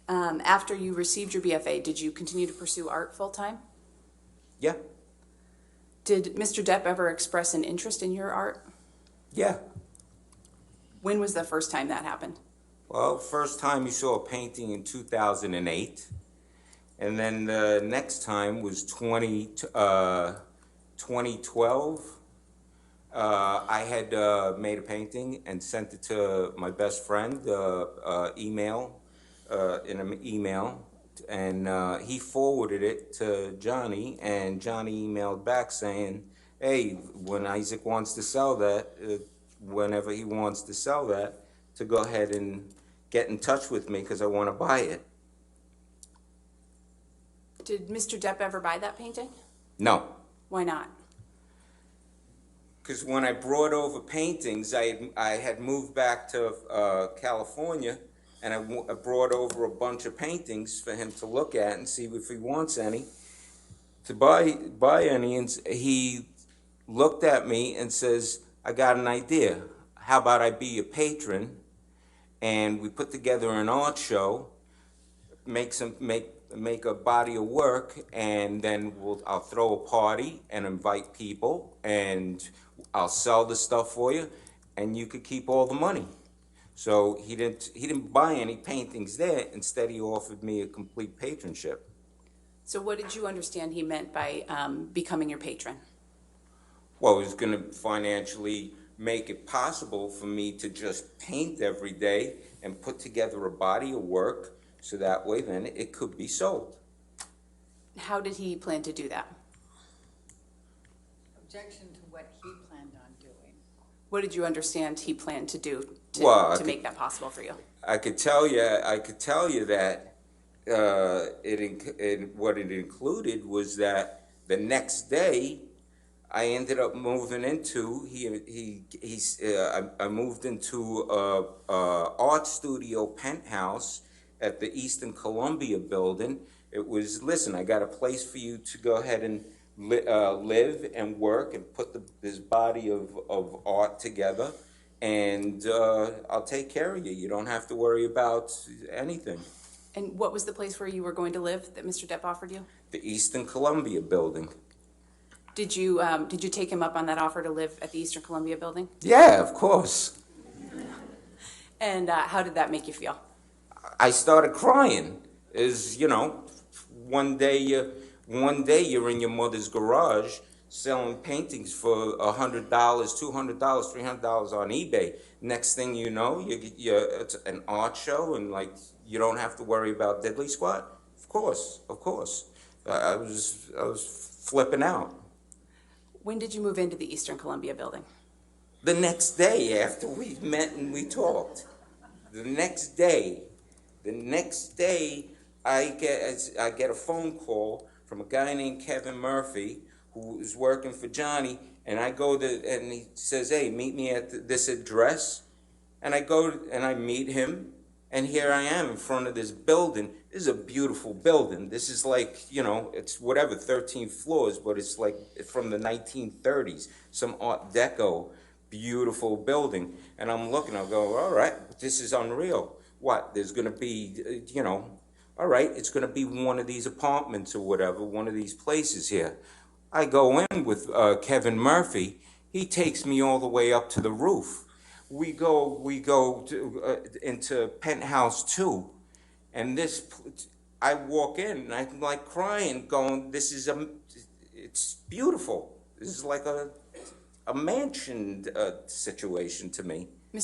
After you received your BFA, did you continue to pursue art full-time? Yeah. Did Mr. Depp ever express an interest in your art? Yeah. When was the first time that happened? Well, first time you saw a painting in 2008, and then the next time was 2012. I had made a painting and sent it to my best friend, in an email, and he forwarded it to Johnny, and Johnny emailed back saying, hey, when Isaac wants to sell that, whenever he wants to sell that, to go ahead and get in touch with me because I want to buy it. Did Mr. Depp ever buy that painting? No. Why not? Because when I brought over paintings, I had moved back to California, and I brought over a bunch of paintings for him to look at and see if he wants any, to buy any. And he looked at me and says, I got an idea. How about I be your patron, and we put together an art show, make a body of work, and then I'll throw a party and invite people, and I'll sell the stuff for you, and you could keep all the money. So he didn't buy any paintings there. Instead, he offered me a complete patronship. So what did you understand he meant by becoming your patron? Well, he was going to financially make it possible for me to just paint every day and put together a body of work, so that way then it could be sold. How did he plan to do that? Objection to what he planned on doing. What did you understand he planned to do to make that possible for you? I could tell you that what it included was that the next day I ended up moving into I moved into a art studio penthouse at the Eastern Columbia building. It was, listen, I got a place for you to go ahead and live and work and put this body of art together, and I'll take care of you. You don't have to worry about anything. And what was the place where you were going to live that Mr. Depp offered you? The Eastern Columbia building. Did you take him up on that offer to live at the Eastern Columbia building? Yeah, of course. And how did that make you feel? I started crying. One day you're in your mother's garage selling paintings for $100, $200, $300 on eBay. Next thing you know, it's an art show, and like you don't have to worry about diddly squat. Of course. I was flipping out. When did you move into the Eastern Columbia building? The next day after we met and we talked. The next day, I get a phone call from a guy named Kevin Murphy, who is working for Johnny, and I go and he says, hey, meet me at this address. And I go and I meet him, and here I am in front of this building. This is a beautiful building. This is like, it's 13 floors, but it's like from the 1930s, some Art Deco, beautiful building. And I'm looking, I'll go, all right, this is unreal. What, there's gonna be, all right, it's gonna be one of these apartments or whatever, one of these places here. I go in with Kevin Murphy. He takes me all the way up to the roof. We go into penthouse 2, and I walk in and I'm like crying, going, it's beautiful. This is like a mansion situation to me. Mr.